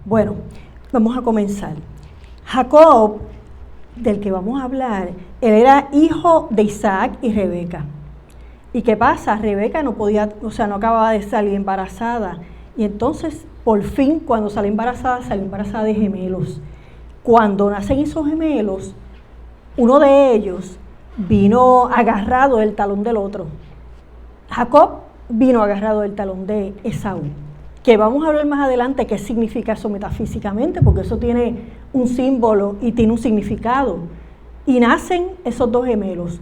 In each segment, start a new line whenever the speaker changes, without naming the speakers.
Bueno, vamos a comenzar. Jacob, del que vamos a hablar, él era hijo de Isaac y Rebeca. ¿Y qué pasa? Rebeca no acababa de salir embarazada. Y entonces, por fin, cuando salió embarazada de gemelos. Cuando nacen esos gemelos, uno de ellos vino agarrado del talón del otro. Jacob vino agarrado del talón de Esaú, que vamos a hablar más adelante qué significa eso metafísicamente, porque eso tiene un símbolo y tiene un significado. Y nacen esos dos gemelos.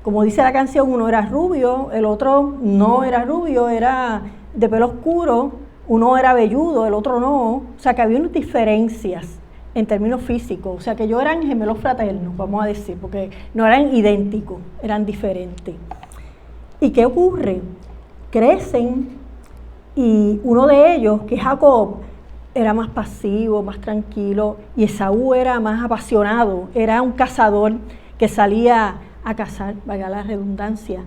Como dice la canción, uno era rubio, el otro no era rubio, era de pelo oscuro, uno era velludo, el otro no. O sea que había unas diferencias en términos físicos, o sea que ellos eran gemelos fraternos, vamos a decir, porque no eran idénticos, eran diferentes. ¿Y qué ocurre? Crecen y uno de ellos, que es Jacob, era más pasivo, más tranquilo, y Esaú era más apasionado, era un cazador que salía a cazar, valga la redundancia.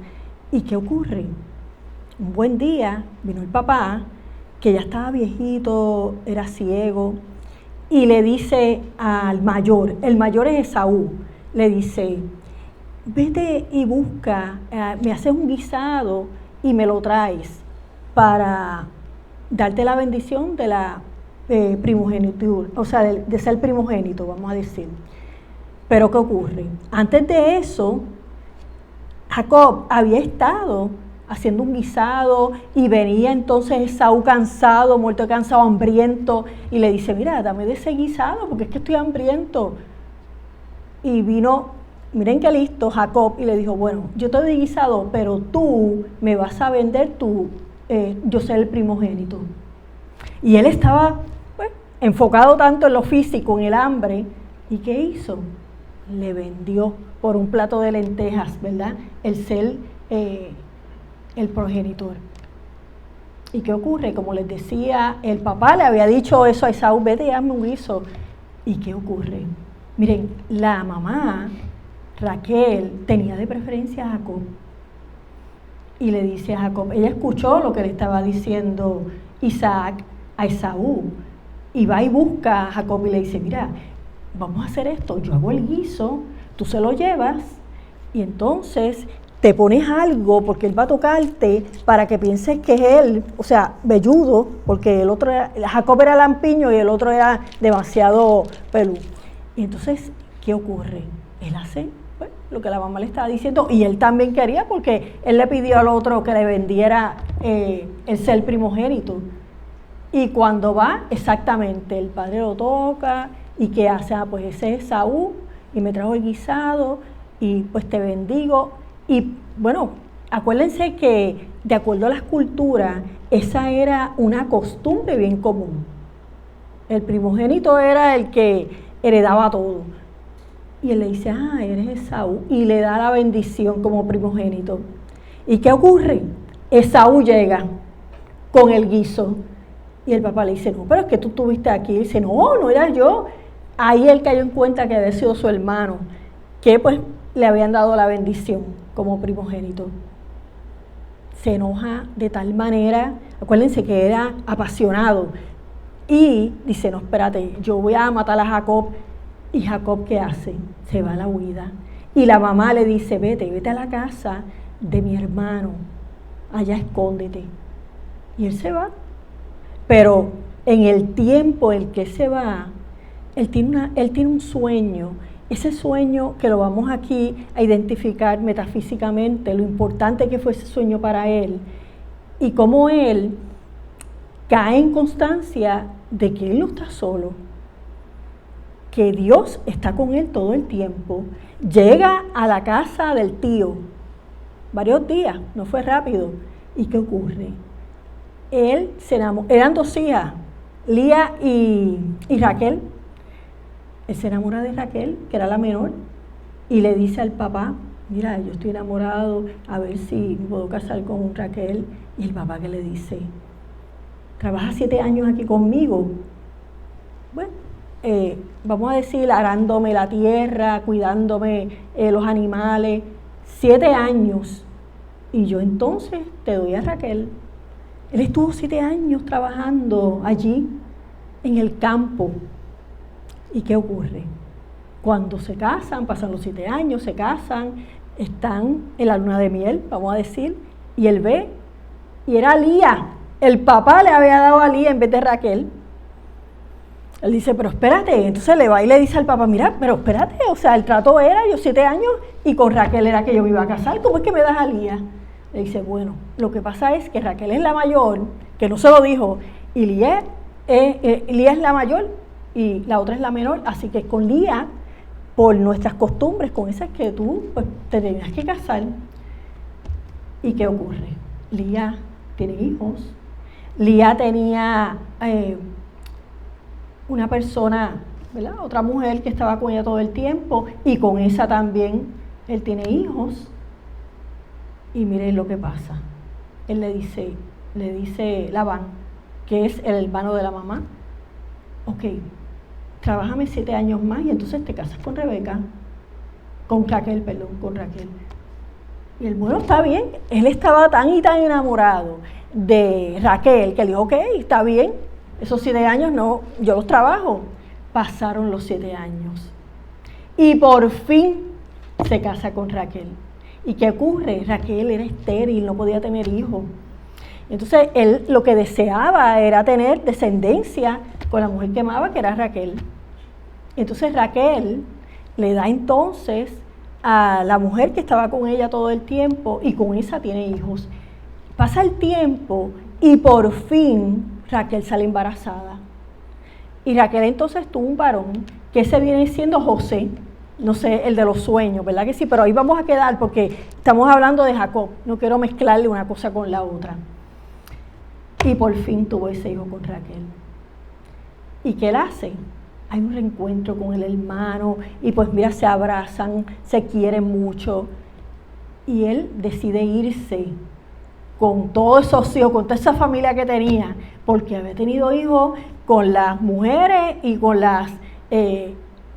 ¿Y qué ocurre? Un buen día vino el papá, que ya estaba viejito, era ciego, y le dice al mayor, el mayor es Esaú, le dice: vete y busca, me haces un guisado y me lo traes para darte la bendición de la primogenitura, o sea, de ser primogénito, vamos a decir. Pero ¿qué ocurre? Antes de eso, Jacob había estado haciendo un guisado y venía entonces Esaú cansado, muerto de cansado, hambriento, y le dice: mira, dame de ese guisado porque es que estoy hambriento. Y vino, miren qué listo, Jacob, y le dijo: bueno, yo te doy guisado, pero tú me vas a vender yo soy el primogénito. Y él estaba enfocado tanto en lo físico, en el hambre, ¿y qué hizo? Le vendió por un plato de lentejas, ¿verdad? El ser el progenitor. ¿Y qué ocurre? Como les decía, el papá le había dicho eso a Esaú: vete y hazme un guiso. ¿Y qué ocurre? Miren, la mamá, Raquel, tenía de preferencia a Jacob. Y le dice a Jacob, ella escuchó lo que le estaba diciendo Isaac a Esaú, y va y busca a Jacob y le dice: mira, vamos a hacer esto, yo hago el guiso, tú se lo llevas, y entonces te pones algo, porque él va a tocarte, para que pienses que es él, o sea, velludo, porque el otro Jacob era lampiño y el otro era demasiado peludo. Y entonces, ¿qué ocurre? Él hace lo que la mamá le estaba diciendo, y él también quería, porque él le pidió al otro que le vendiera el ser primogénito. Y cuando va, exactamente, el padre lo toca, y ¿qué hace? Pues ese es Esaú, y me trajo el guisado, y pues te bendigo. Y bueno, acuérdense que de acuerdo a las culturas, esa era una costumbre bien común. El primogénito era el que heredaba todo. Y él le dice: eres Esaú, y le da la bendición como primogénito. ¿Y qué ocurre? Esaú llega con el guiso, y el papá le dice: no, pero es que tú estuviste aquí. Y dice: no era yo. Ahí él cayó en cuenta que había sido su hermano, que pues le habían dado la bendición como primogénito. Se enoja de tal manera, acuérdense que era apasionado, y dice: no, espérate, yo voy a matar a Jacob. ¿Y Jacob qué hace? Se va a la huida. Y la mamá le dice: vete a la casa de mi hermano, allá escóndete. Y él se va. Pero en el tiempo en que se va, él tiene un sueño. Ese sueño que lo vamos aquí a identificar metafísicamente, lo importante que fue ese sueño para él, y cómo él cae en constancia de que él no está solo, que Dios está con él todo el tiempo. Llega a la casa del tío, varios días, no fue rápido. ¿Y qué ocurre? Él se enamoró, eran dos hijas, Lía y Raquel. Él se enamora de Raquel, que era la menor, y le dice al papá: mira, yo estoy enamorado, a ver si me puedo casar con Raquel. Y el papá, que le dice: trabaja 7 años aquí conmigo. Bueno, vamos a decir, arándome la tierra, cuidándome los animales, 7 años, y yo entonces te doy a Raquel. Él estuvo 7 años trabajando allí, en el campo. ¿Y qué ocurre? Cuando se casan, pasan los 7 años, se casan, están en la luna de miel, vamos a decir, y él ve, y era Lía. El papá le había dado a Lía en vez de Raquel. Él dice, pero espérate, entonces le va y le dice al papá, mira, pero espérate, o sea, el trato era yo 7 años y con Raquel era que yo me iba a casar, ¿cómo es que me das a Lía? Le dice, bueno, lo que pasa es que Raquel es la mayor, que no se lo dijo, y Lía es la mayor y la otra es la menor, así que con Lía, por nuestras costumbres, con esas que tú pues, te tenías que casar. ¿Y qué ocurre? Lía tiene hijos, Lía tenía una persona, ¿verdad? Otra mujer que estaba con ella todo el tiempo, y con esa también él tiene hijos. Y miren lo que pasa. Él le dice Labán, que es el hermano de la mamá, ok, trabájame 7 años más y entonces te casas con Raquel. Y el bueno, está bien. Él estaba tan y tan enamorado de Raquel que le dijo, ok, está bien, esos 7 años no, yo los trabajo. Pasaron los 7 años y por fin se casa con Raquel. ¿Y qué ocurre? Raquel era estéril, no podía tener hijos. Entonces él lo que deseaba era tener descendencia con la mujer que amaba, que era Raquel. Entonces Raquel le da entonces a la mujer que estaba con ella todo el tiempo, y con esa tiene hijos. Pasa el tiempo y por fin Raquel sale embarazada. Y Raquel entonces tuvo un varón, que ese viene siendo José, no sé, el de los sueños, ¿verdad que sí? Pero ahí vamos a quedar porque estamos hablando de Jacob, no quiero mezclarle una cosa con la otra. Y por fin tuvo ese hijo con Raquel. ¿Y qué él hace? Hay un reencuentro con el hermano y pues mira, se abrazan, se quieren mucho. Y él decide irse con todos esos hijos, con toda esa familia que tenía, porque había tenido hijos con las mujeres y con las,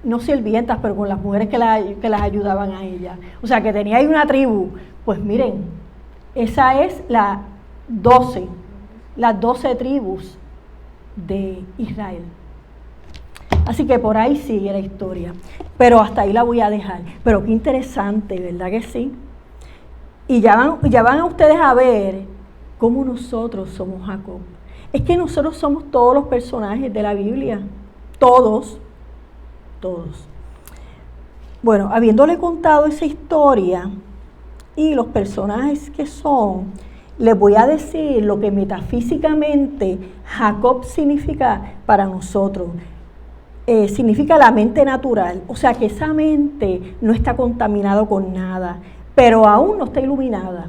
no sirvientas, pero con las mujeres que las ayudaban a ella. O sea, que tenía ahí una tribu. Pues miren, esa es las 12 tribus de Israel. Así que por ahí sigue la historia, pero hasta ahí la voy a dejar. Pero qué interesante, ¿verdad que sí? Y ya van ustedes a ver cómo nosotros somos Jacob. Es que nosotros somos todos los personajes de la Biblia, todos. Bueno, habiéndole contado esa historia y los personajes que son, les voy a decir lo que metafísicamente Jacob significa para nosotros. Significa la mente natural, o sea que esa mente no está contaminada con nada, pero aún no está iluminada.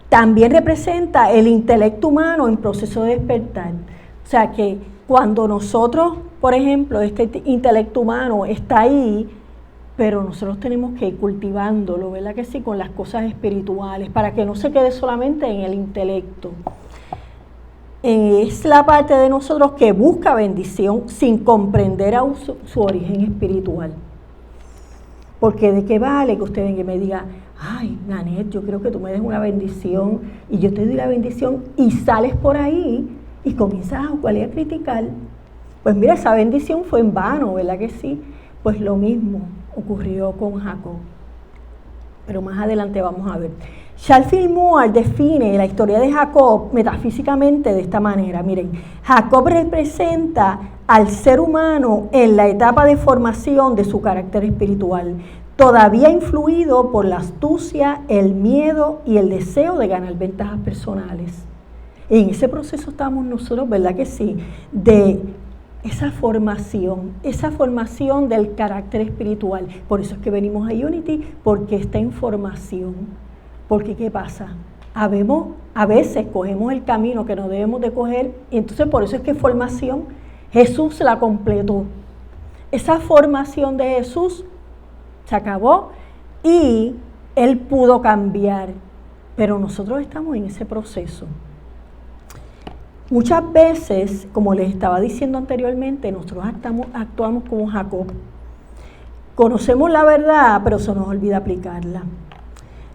También representa el intelecto humano en proceso de despertar. O sea que cuando nosotros, por ejemplo, este intelecto humano está ahí, pero nosotros tenemos que ir cultivándolo, ¿verdad que sí? Con las cosas espirituales, para que no se quede solamente en el intelecto. Es la parte de nosotros que busca bendición sin comprender aún su origen espiritual. Porque de qué vale que usted venga y me diga, ay, Nanet, yo creo que tú me des una bendición y yo te doy la bendición, y sales por ahí y comienzas a jugar y a criticar. Pues mira, esa bendición fue en vano, ¿verdad que sí? Pues lo mismo ocurrió con Jacob. Pero más adelante vamos a ver. Shalfield Moore define la historia de Jacob metafísicamente de esta manera. Miren, Jacob representa al ser humano en la etapa de formación de su carácter espiritual, todavía influido por la astucia, el miedo y el deseo de ganar ventajas personales. En ese proceso estamos nosotros, ¿verdad que sí? De esa formación del carácter espiritual. Por eso es que venimos a Unity, porque está en formación. Porque ¿qué pasa? A veces cogemos el camino que no debemos de coger, y entonces por eso es que formación, Jesús la completó. Esa formación de Jesús se acabó y Él pudo cambiar, pero nosotros estamos en ese proceso. Muchas veces, como les estaba diciendo anteriormente, nosotros actuamos como Jacob. Conocemos la verdad, pero se nos olvida aplicarla.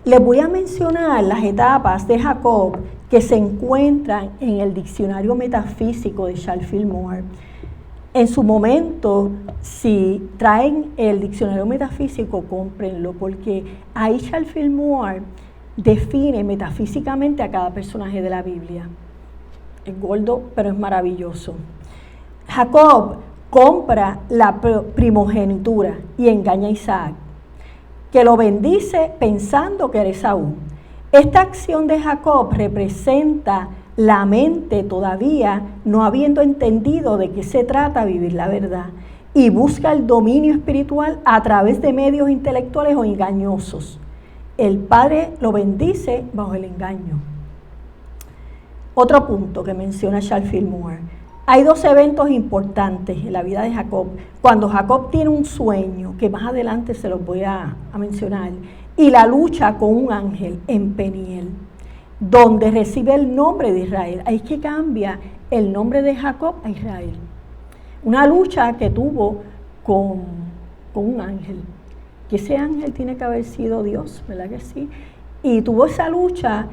Les voy a mencionar las etapas de Jacob que se encuentran en el Diccionario Metafísico de Charles Fillmore. En su momento, si traen el Diccionario Metafísico, cómprenlo, porque ahí Charles Fillmore define metafísicamente a cada personaje de la Biblia. Es gordo, pero es maravilloso. Jacob compra la primogenitura y engaña a Isaac, que lo bendice pensando que era Esaú. Esta acción de Jacob representa la mente todavía no habiendo entendido de qué se trata vivir la verdad y busca el dominio espiritual a través de medios intelectuales o engañosos. El padre lo bendice bajo el engaño. Otro punto que menciona Charles Fillmore. Hay dos eventos importantes en la vida de Jacob. Cuando Jacob tiene un sueño, que más adelante se los voy a mencionar, y la lucha con un ángel en Peniel, donde recibe el nombre de Israel. Ahí es que cambia el nombre de Jacob a Israel. Una lucha que tuvo con un ángel, que ese ángel tiene que haber sido Dios, ¿verdad que sí? Y tuvo esa lucha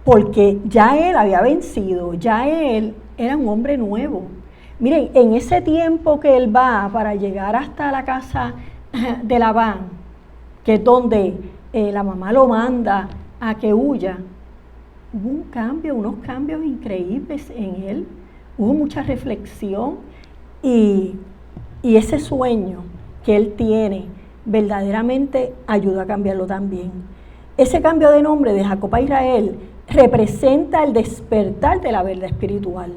porque ya él había vencido, ya él era un hombre nuevo. Miren, en ese tiempo que él va para llegar hasta la casa de Labán, que es donde la mamá lo manda a que huya, hubo un cambio, unos cambios increíbles en él, hubo mucha reflexión y ese sueño que él tiene verdaderamente ayudó a cambiarlo también. Ese cambio de nombre de Jacob a Israel representa el despertar de la verdad espiritual.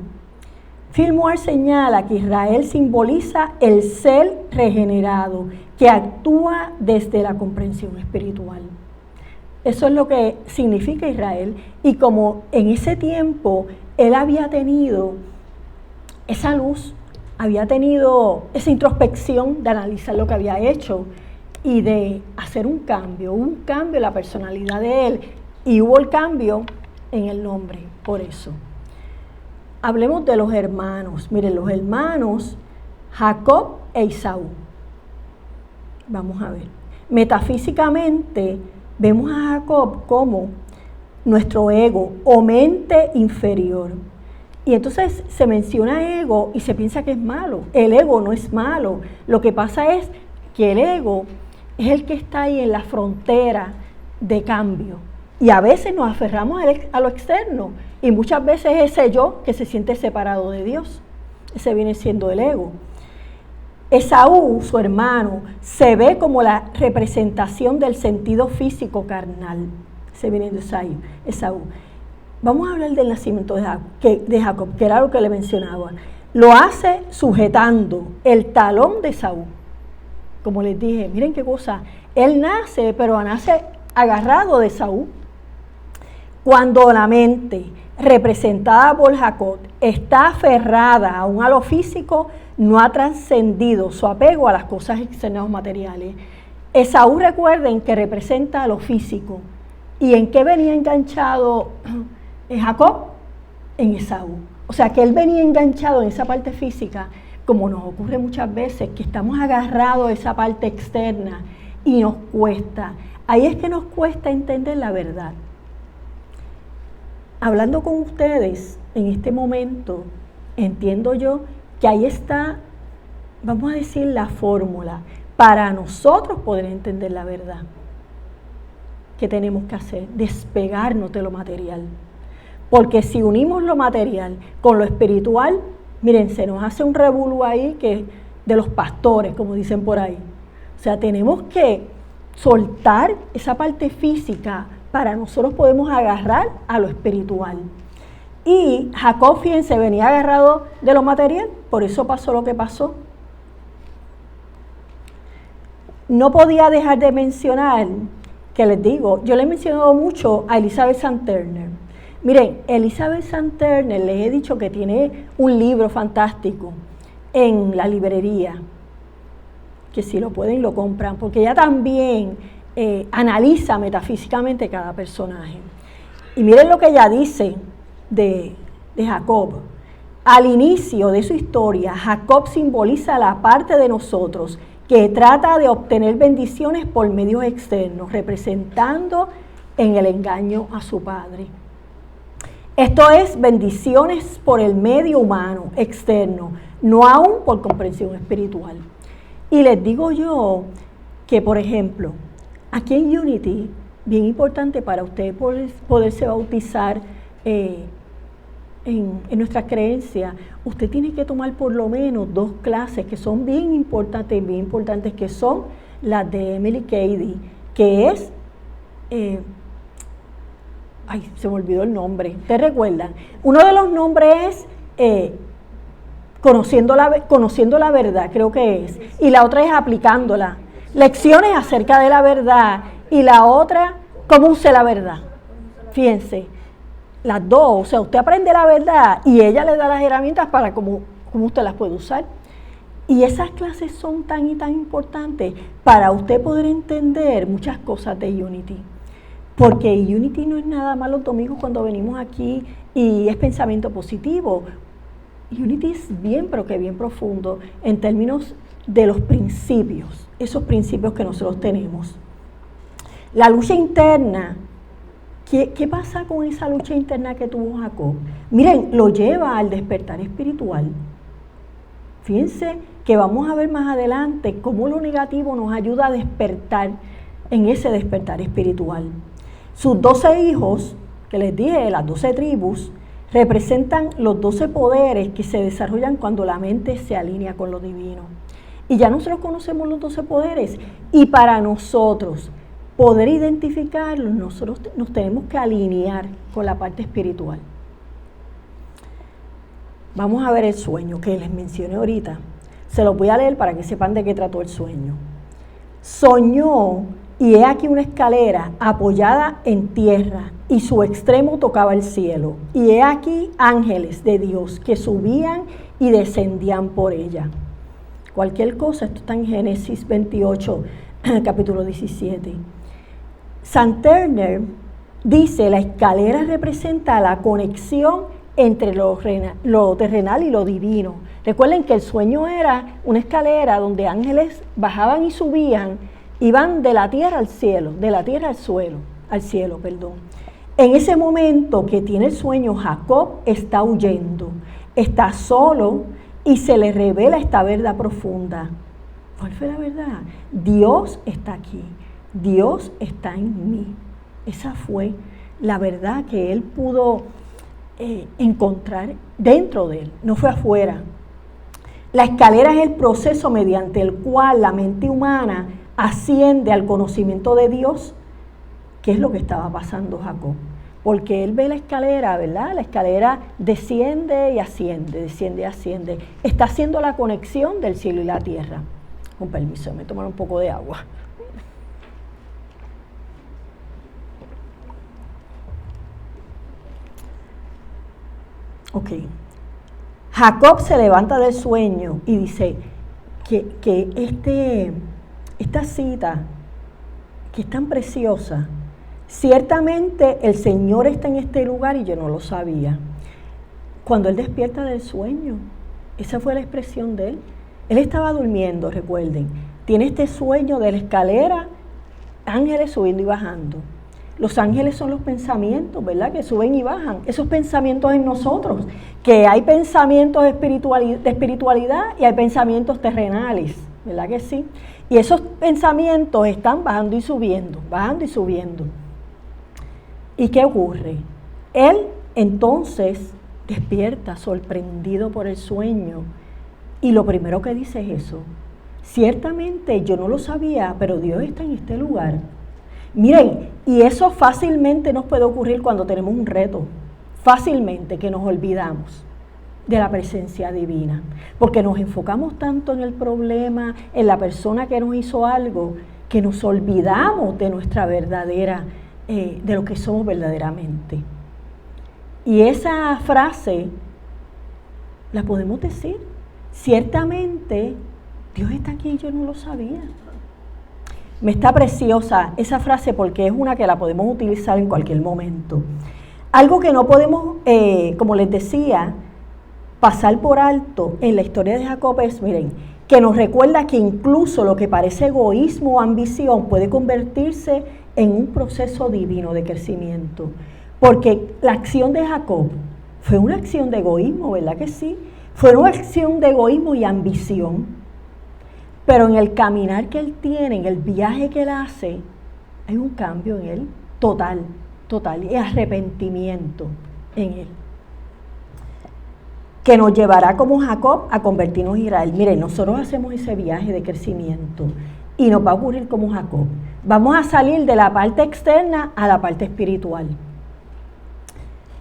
Fillmore señala que Israel simboliza el ser regenerado que actúa desde la comprensión espiritual. Eso es lo que significa Israel. Y como en ese tiempo él había tenido esa luz, había tenido esa introspección de analizar lo que había hecho y de hacer un cambio en la personalidad de él, y hubo el cambio en el nombre, por eso. Hablemos de los hermanos. Miren, los hermanos Jacob e Esaú. Vamos a ver. Metafísicamente, vemos a Jacob como nuestro ego o mente inferior. Y entonces se menciona ego y se piensa que es malo. El ego no es malo. Lo que pasa es que el ego es el que está ahí en la frontera de cambio. Y a veces nos aferramos a lo externo. Y muchas veces ese yo que se siente separado de Dios. Ese viene siendo el ego. Esaú, su hermano, se ve como la representación del sentido físico carnal. Se viene de Esaú. Vamos a hablar del nacimiento de Jacob, que era lo que le mencionaba. Lo hace sujetando el talón de Esaú. Como les dije, miren qué cosa. Él nace, pero nace agarrado de Esaú. Cuando la mente, representada por Jacob, está aferrada aún a lo físico, no ha trascendido su apego a las cosas externas materiales. Esaú, recuerden que representa a lo físico. ¿Y en qué venía enganchado Jacob? En Esaú. O sea que él venía enganchado en esa parte física, como nos ocurre muchas veces, que estamos agarrados a esa parte externa y nos cuesta. Ahí es que nos cuesta entender la verdad. Hablando con ustedes en este momento, entiendo yo que ahí está, vamos a decir, la fórmula para nosotros poder entender la verdad. ¿Qué tenemos que hacer? Despegarnos de lo material. Porque si unimos lo material con lo espiritual, miren, se nos hace un revolú ahí que de los pastores, como dicen por ahí. O sea, tenemos que soltar esa parte física para nosotros podemos agarrar a lo espiritual. Y Jacob, fíjense, venía agarrado de lo material, por eso pasó lo que pasó. No podía dejar de mencionar, que les digo, yo le he mencionado mucho a Elizabeth Santurner. Miren, Elizabeth Santurner, les he dicho que tiene un libro fantástico en la librería, que si lo pueden lo compran, porque ella también analiza metafísicamente cada personaje. Y miren lo que ella dice de Jacob. Al inicio de su historia, Jacob simboliza la parte de nosotros que trata de obtener bendiciones por medios externos, representando en el engaño a su padre. Esto es bendiciones por el medio humano, externo, no aún por comprensión espiritual. Y les digo yo que, por ejemplo, aquí en Unity, bien importante para usted poderse bautizar en nuestra creencia, usted tiene que tomar por lo menos 2 clases que son bien importantes, que son las de Emily Cady, que es, se me olvidó el nombre, ¿te recuerdan? Uno de los nombres es conociendo la verdad, creo que es, y la otra es aplicándola. Lecciones acerca de la verdad, y la otra, cómo use la verdad. Fíjense, las dos, o sea, usted aprende la verdad y ella le da las herramientas para cómo usted las puede usar. Y esas clases son tan y tan importantes para usted poder entender muchas cosas de Unity. Porque Unity no es nada más los domingos cuando venimos aquí y es pensamiento positivo. Unity es bien, pero que bien profundo en términos de los principios, esos principios que nosotros tenemos. La lucha interna, ¿qué pasa con esa lucha interna que tuvo Jacob? Miren, lo lleva al despertar espiritual. Fíjense que vamos a ver más adelante cómo lo negativo nos ayuda a despertar en ese despertar espiritual. Sus 12 hijos, que les dije, las 12 tribus, representan los 12 poderes que se desarrollan cuando la mente se alinea con lo divino. Y ya nosotros conocemos los 12 poderes, y para nosotros poder identificarlos, nosotros nos tenemos que alinear con la parte espiritual. Vamos a ver el sueño que les mencioné ahorita. Se los voy a leer para que sepan de qué trató el sueño. Soñó, y he aquí una escalera apoyada en tierra, y su extremo tocaba el cielo. Y he aquí ángeles de Dios que subían y descendían por ella. Cualquier cosa, esto está en Génesis 28, capítulo 17. Sam Turner dice, la escalera representa la conexión entre lo terrenal y lo divino. Recuerden que el sueño era una escalera donde ángeles bajaban y subían, iban de la tierra al cielo, de la tierra al cielo. En ese momento que tiene el sueño, Jacob está huyendo, está solo y se le revela esta verdad profunda. ¿Cuál fue la verdad? Dios está aquí, Dios está en mí. Esa fue la verdad que él pudo encontrar dentro de él, no fue afuera. La escalera es el proceso mediante el cual la mente humana asciende al conocimiento de Dios, que es lo que estaba pasando Jacob. Porque él ve la escalera, ¿verdad? La escalera desciende y asciende, desciende y asciende. Está haciendo la conexión del cielo y la tierra. Con permiso, me tomaré un poco de agua. Ok. Jacob se levanta del sueño y dice que esta cita, que es tan preciosa, ciertamente el Señor está en este lugar y yo no lo sabía. Cuando él despierta del sueño, esa fue la expresión de él. Él estaba durmiendo, recuerden. Tiene este sueño de la escalera, ángeles subiendo y bajando. Los ángeles son los pensamientos, ¿verdad? Que suben y bajan. Esos pensamientos en nosotros, que hay pensamientos de espiritualidad y hay pensamientos terrenales, ¿verdad que sí? Y esos pensamientos están bajando y subiendo, bajando y subiendo. ¿Y qué ocurre? Él entonces despierta sorprendido por el sueño y lo primero que dice es eso. Ciertamente yo no lo sabía, pero Dios está en este lugar. Miren, y eso fácilmente nos puede ocurrir cuando tenemos un reto, fácilmente que nos olvidamos de la presencia divina, porque nos enfocamos tanto en el problema, en la persona que nos hizo algo, que nos olvidamos de nuestra verdadera, de lo que somos verdaderamente. Y esa frase la podemos decir, ciertamente Dios está aquí y yo no lo sabía. Me está preciosa esa frase porque es una que la podemos utilizar en cualquier momento. Algo que no podemos, como les decía, pasar por alto en la historia de Jacob es, miren, que nos recuerda que incluso lo que parece egoísmo o ambición puede convertirse en un proceso divino de crecimiento. Porque la acción de Jacob fue una acción de egoísmo, ¿verdad que sí? Fue una acción de egoísmo y ambición. Pero en el caminar que él tiene, en el viaje que él hace, hay un cambio en él total, y arrepentimiento en él. Que nos llevará como Jacob a convertirnos en Israel. Miren, nosotros hacemos ese viaje de crecimiento y nos va a ocurrir como Jacob. Vamos a salir de la parte externa a la parte espiritual.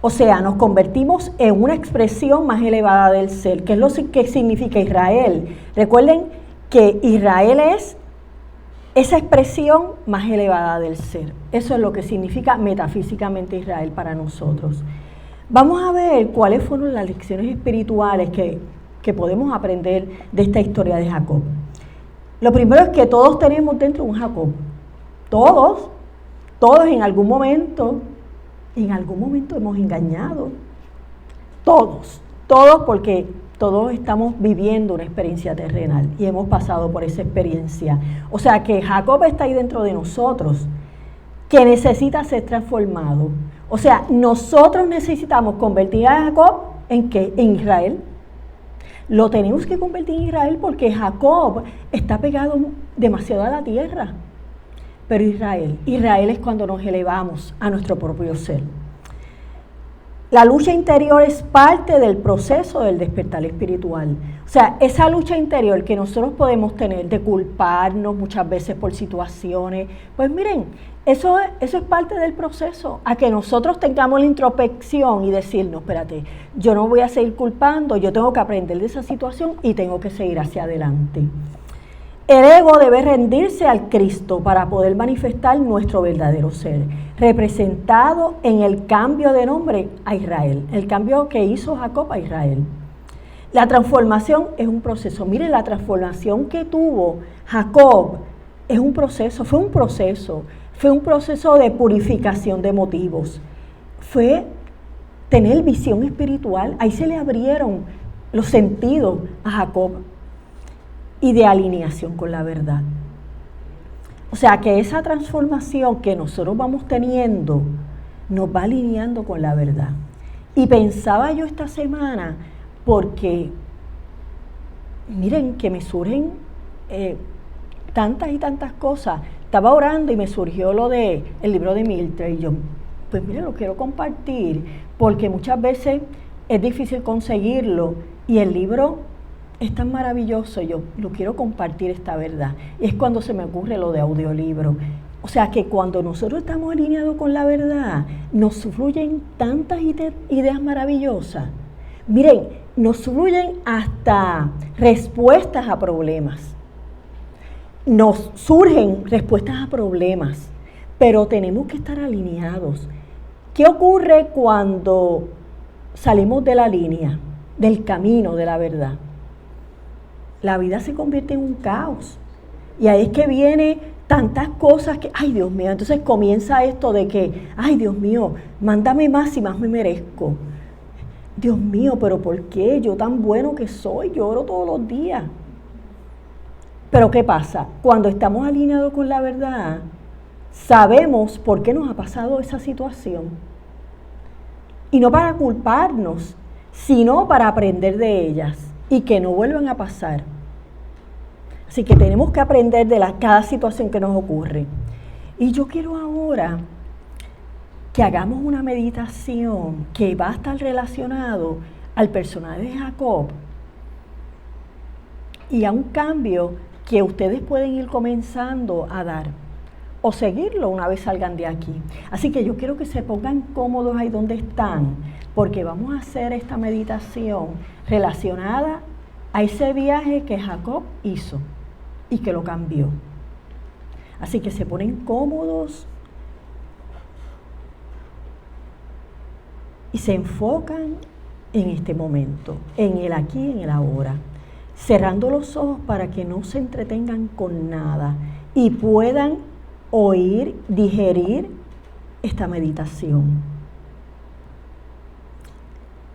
O sea, nos convertimos en una expresión más elevada del ser. ¿Qué es lo que significa Israel? Recuerden que Israel es esa expresión más elevada del ser. Eso es lo que significa metafísicamente Israel para nosotros. Vamos a ver cuáles fueron las lecciones espirituales que podemos aprender de esta historia de Jacob. Lo primero es que todos tenemos dentro un Jacob. Todos en algún momento hemos engañado. Todos porque todos estamos viviendo una experiencia terrenal y hemos pasado por esa experiencia. O sea que Jacob está ahí dentro de nosotros, que necesita ser transformado. O sea, nosotros necesitamos convertir a Jacob ¿en qué? En Israel. Lo tenemos que convertir en Israel porque Jacob está pegado demasiado a la tierra. Pero Israel es cuando nos elevamos a nuestro propio ser. La lucha interior es parte del proceso del despertar espiritual. O sea, esa lucha interior que nosotros podemos tener de culparnos muchas veces por situaciones, pues miren, eso es parte del proceso, a que nosotros tengamos la introspección y decir, no, espérate, yo no voy a seguir culpando, yo tengo que aprender de esa situación y tengo que seguir hacia adelante. El ego debe rendirse al Cristo para poder manifestar nuestro verdadero ser, representado en el cambio de nombre a Israel, el cambio que hizo Jacob a Israel. La transformación es un proceso. Miren, la transformación que tuvo Jacob es un proceso, fue un proceso de purificación de motivos, fue tener visión espiritual, ahí se le abrieron los sentidos a Jacob, y de alineación con la verdad. O sea que esa transformación que nosotros vamos teniendo nos va alineando con la verdad. Y pensaba yo esta semana, porque miren que me surgen tantas y tantas cosas. Estaba orando y me surgió lo de el libro de Mildred y yo, pues miren, lo quiero compartir porque muchas veces es difícil conseguirlo y el libro es tan maravilloso, yo lo quiero compartir esta verdad. Y es cuando se me ocurre lo de audiolibro. O sea que cuando nosotros estamos alineados con la verdad, nos fluyen tantas ideas maravillosas. Miren, nos fluyen hasta respuestas a problemas. Nos surgen respuestas a problemas, pero tenemos que estar alineados. ¿Qué ocurre cuando salimos de la línea, del camino de la verdad? La vida se convierte en un caos. Y ahí es que viene tantas cosas que, ay Dios mío, entonces comienza esto de que, ay Dios mío, mándame más y más me merezco. Dios mío, pero ¿por qué? Yo tan bueno que soy, yo oro todos los días. Pero ¿qué pasa? Cuando estamos alineados con la verdad, sabemos por qué nos ha pasado esa situación. Y no para culparnos, sino para aprender de ellas y que no vuelvan a pasar. Así que tenemos que aprender de cada situación que nos ocurre. Y yo quiero ahora que hagamos una meditación que va a estar relacionado al personaje de Jacob y a un cambio que ustedes pueden ir comenzando a dar o seguirlo una vez salgan de aquí. Así que yo quiero que se pongan cómodos ahí donde están, porque vamos a hacer esta meditación relacionada a ese viaje que Jacob hizo y que lo cambió. Así que se ponen cómodos y se enfocan en este momento, en el aquí y en el ahora, cerrando los ojos para que no se entretengan con nada y puedan oír, digerir esta meditación.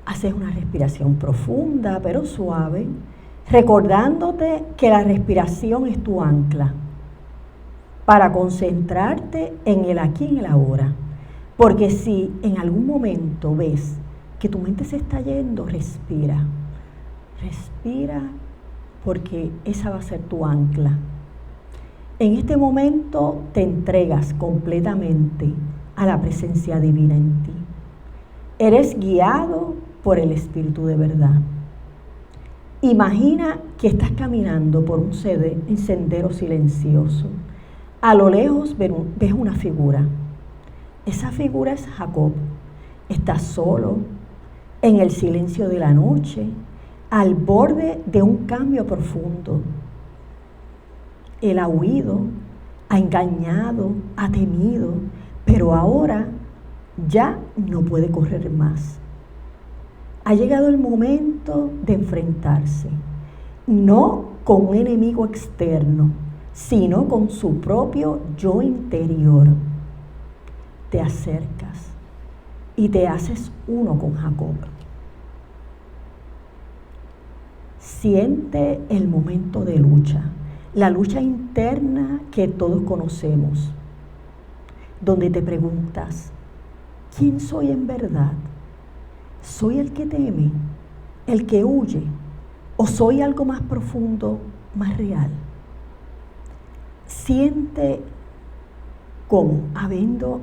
Haces una respiración profunda pero suave, recordándote que la respiración es tu ancla para concentrarte en el aquí y en el ahora. Porque si en algún momento ves que tu mente se está yendo, respira. Respira, porque esa va a ser tu ancla. En este momento te entregas completamente a la presencia divina en ti. Eres guiado por el Espíritu de verdad. Imagina que estás caminando por un sendero silencioso. A lo lejos ves una figura. Esa figura es Jacob. Está solo, en el silencio de la noche, al borde de un cambio profundo. Él ha huido, ha engañado, ha temido, pero ahora ya no puede correr más. Ha llegado el momento de enfrentarse, no con un enemigo externo, sino con su propio yo interior. Te acercas y te haces uno con Jacob. Siente el momento de lucha, la lucha interna que todos conocemos, donde te preguntas, ¿quién soy en verdad? ¿Soy el que teme, el que huye, o soy algo más profundo, más real? Siente cómo, habiendo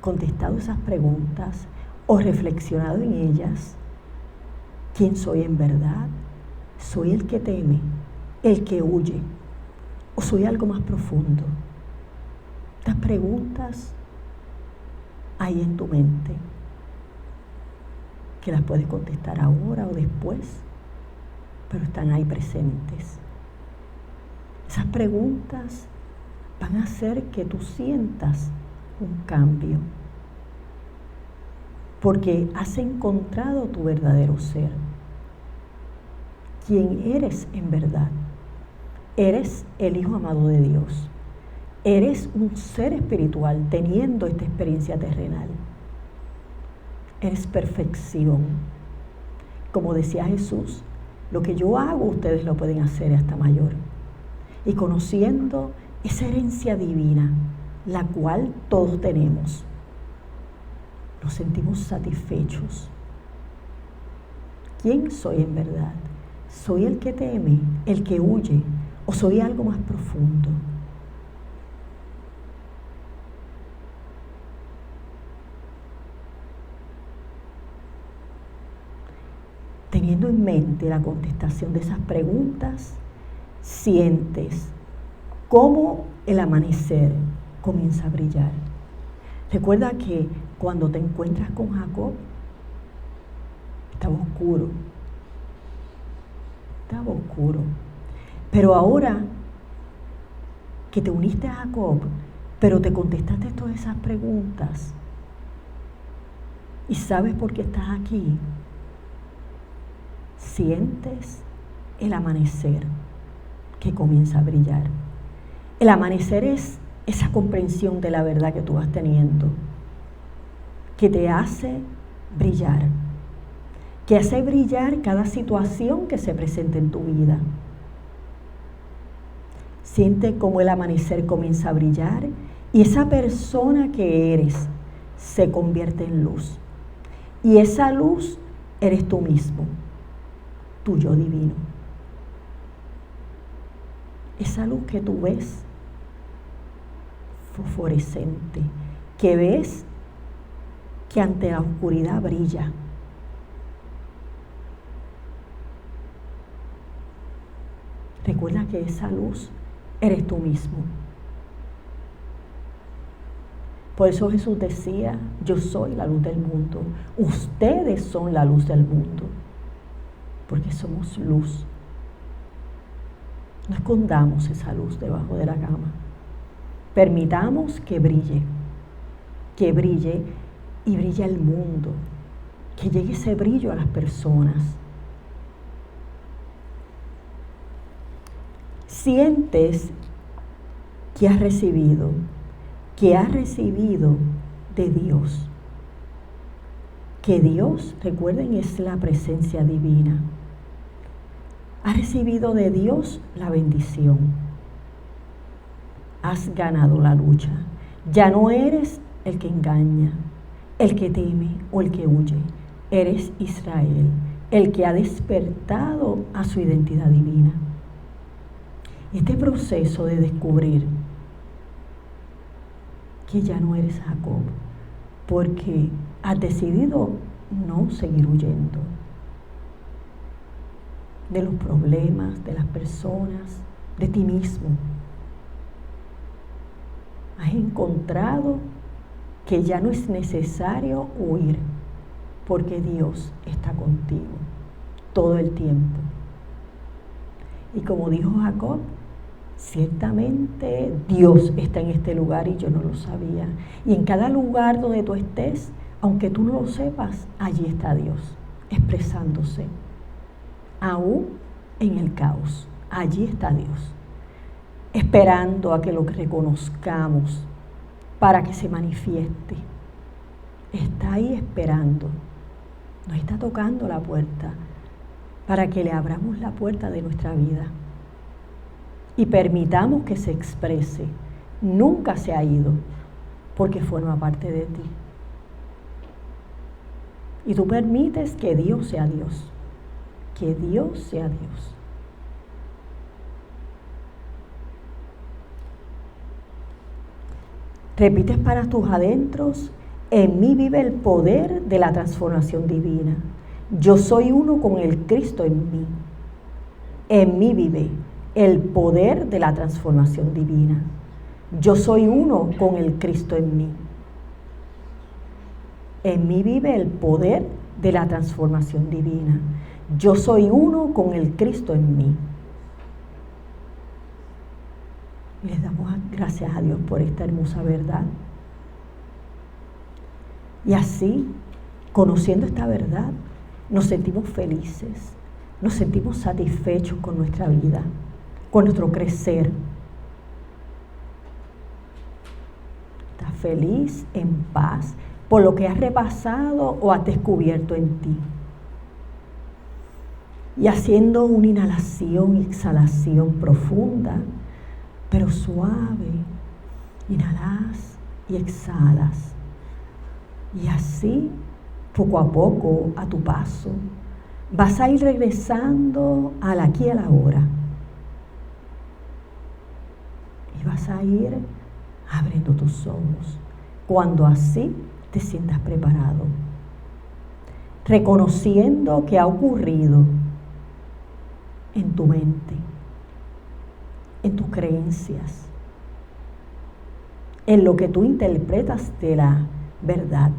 contestado esas preguntas o reflexionado en ellas, ¿quién soy en verdad? ¿Soy el que teme, el que huye, o soy algo más profundo? Estas preguntas hay en tu mente, que las puedes contestar ahora o después, pero están ahí presentes. Esas preguntas van a hacer que tú sientas un cambio, porque has encontrado tu verdadero ser. ¿Quién eres en verdad? Eres el Hijo amado de Dios. Eres un ser espiritual teniendo esta experiencia terrenal. Eres perfección. Como decía Jesús, lo que yo hago, ustedes lo pueden hacer hasta mayor. Y conociendo esa herencia divina, la cual todos tenemos, nos sentimos satisfechos. ¿Quién soy en verdad? ¿Soy el que teme, el que huye, o soy algo más profundo? Teniendo en mente la contestación de esas preguntas, sientes cómo el amanecer comienza a brillar. Recuerda que cuando te encuentras con Jacob, estaba oscuro. Estaba oscuro. Pero ahora que te uniste a Jacob, pero te contestaste todas esas preguntas y sabes por qué estás aquí, sientes el amanecer que comienza a brillar. El amanecer es esa comprensión de la verdad que tú vas teniendo, que te hace brillar, que hace brillar cada situación que se presenta en tu vida. Siente cómo el amanecer comienza a brillar y esa persona que eres se convierte en luz. Y esa luz eres tú mismo, tu yo divino. Esa luz que tú ves fosforescente, que ves que ante la oscuridad brilla. Recuerda que esa luz eres tú mismo. Por eso Jesús decía, yo soy la luz del mundo. Ustedes son la luz del mundo, porque somos luz. No escondamos esa luz debajo de la cama. Permitamos que brille y brille el mundo, que llegue ese brillo a las personas. Sientes que has recibido de Dios. Que Dios, recuerden, es la presencia divina. Has recibido de Dios la bendición. has ganado la lucha. Ya no eres el que engaña, el que teme o el que huye. Eres Israel, el que ha despertado a su identidad divina. Este proceso de descubrir que ya no eres Jacob, porque has decidido no seguir huyendo de los problemas, de las personas, de ti mismo. Has encontrado que ya no es necesario huir, porque Dios está contigo todo el tiempo. Y como dijo Jacob, ciertamente Dios está en este lugar y yo no lo sabía. Y en cada lugar donde tú estés, aunque tú no lo sepas, allí está Dios, expresándose. Aún en el caos, allí está Dios, esperando a que lo reconozcamos para que se manifieste. Está ahí esperando, nos está tocando la puerta para que le abramos la puerta de nuestra vida y permitamos que se exprese. Nunca se ha ido, porque forma parte de ti. Y tú permites que Dios sea Dios, que Dios sea Dios. Repites para tus adentros: en mí vive el poder de la transformación divina. Yo soy uno con el Cristo en mí. En mí vive el poder de la transformación divina. Yo soy uno con el Cristo en mí. En mí vive el poder de la transformación divina. Yo soy uno con el Cristo en mí. Les damos gracias a Dios por esta hermosa verdad. Y así, conociendo esta verdad, nos sentimos felices, nos sentimos satisfechos con nuestra vida, con nuestro crecer. Estás feliz, en paz, por lo que has repasado o has descubierto en ti. Y haciendo una inhalación y exhalación profunda, pero suave, inhalas y exhalas. Y así, poco a poco, a tu paso, vas a ir regresando al aquí y a la ahora. Y vas a ir abriendo tus ojos cuando así te sientas preparado, reconociendo que ha ocurrido en tu mente, en tus creencias, en lo que tú interpretas de la verdad.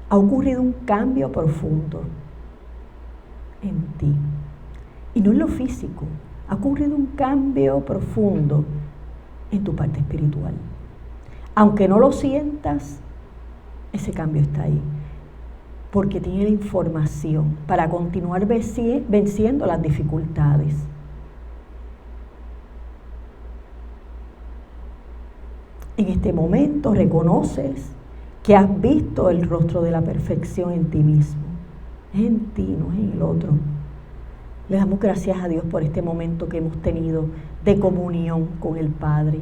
Ha ocurrido un cambio profundo en ti. Y no en lo físico, ha ocurrido un cambio profundo en tu parte espiritual. Aunque no lo sientas, ese cambio está ahí, porque tiene la información para continuar venciendo las dificultades. En este momento reconoces que has visto el rostro de la perfección en ti mismo. Es en ti, no es en el otro. Le damos gracias a Dios por este momento que hemos tenido de comunión con el Padre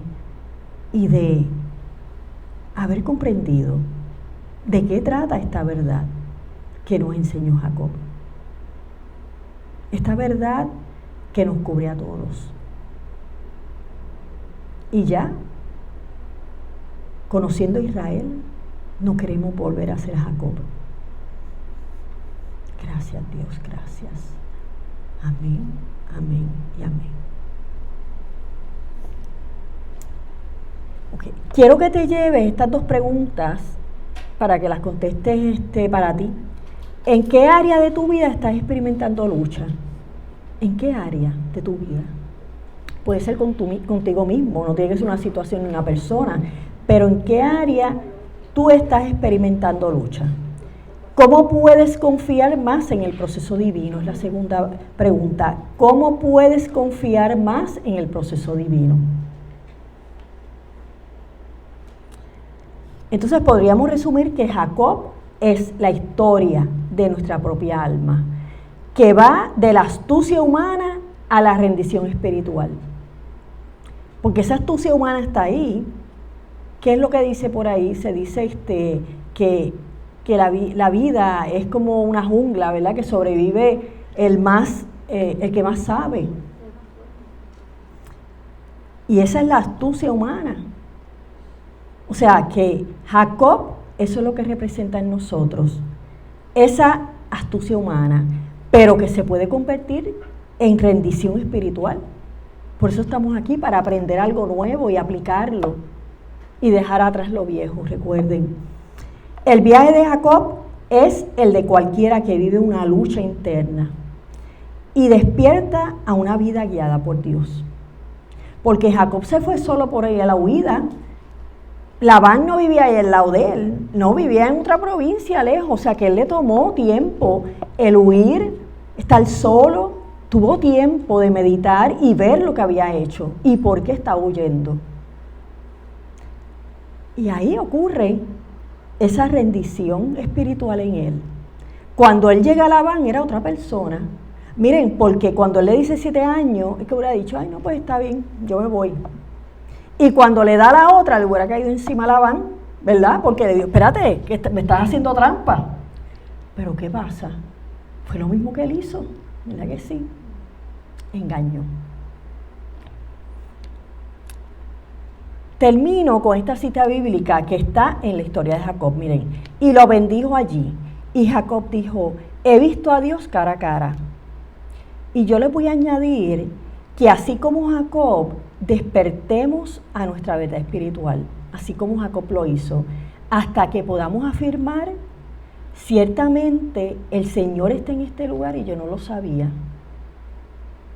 y de haber comprendido de qué trata esta verdad que nos enseñó Jacob. Esta verdad que nos cubre a todos. Y ya, conociendo a Israel, no queremos volver a ser Jacob. Gracias Dios, gracias. Amén, amén y amén. Okay. Quiero que te lleves estas dos preguntas para que las contestes para ti. ¿En qué área de tu vida estás experimentando lucha? ¿En qué área de tu vida? Puede ser contigo mismo, no tiene que ser una situación ni una persona, pero ¿en qué área tú estás experimentando lucha? ¿Cómo puedes confiar más en el proceso divino? Es la segunda pregunta. ¿Cómo puedes confiar más en el proceso divino? Entonces podríamos resumir que Jacob es la historia de nuestra propia alma, que va de la astucia humana a la rendición espiritual. porque esa astucia humana está ahí. ¿Qué es lo que dice por ahí? Se dice que la vida es como una jungla, ¿verdad? Que sobrevive el que más sabe. Y esa es la astucia humana. O sea, que Jacob, eso es lo que representa en nosotros. Esa astucia humana, pero que se puede convertir en rendición espiritual. Por eso estamos aquí, para aprender algo nuevo y aplicarlo y dejar atrás lo viejo. Recuerden, el viaje de Jacob es el de cualquiera que vive una lucha interna y despierta a una vida guiada por Dios. Porque Jacob se fue solo por ahí a la huida. Labán no vivía ahí al lado de él, no, vivía en otra provincia lejos, o sea que él le tomó tiempo el huir, estar solo, tuvo tiempo de meditar y ver lo que había hecho y por qué estaba huyendo. Y ahí ocurre esa rendición espiritual en él. Cuando él llega a Labán era otra persona. Miren, porque cuando él le dice 7 años, es que hubiera dicho, ay no, pues está bien, yo me voy. Y cuando le da la otra, le hubiera caído encima a Labán, ¿verdad? Porque le dijo, espérate, que me estás haciendo trampa. Pero ¿qué pasa? Fue lo mismo que él hizo, ¿verdad que sí? Engañó. Termino con esta cita bíblica que está en la historia de Jacob, miren. Y lo bendijo allí. Y Jacob dijo, he visto a Dios cara a cara. Y yo les voy a añadir que así como Jacob, despertemos a nuestra verdad espiritual, así como Jacob lo hizo, hasta que podamos afirmar, ciertamente el Señor está en este lugar y yo no lo sabía.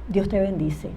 Dios te bendice.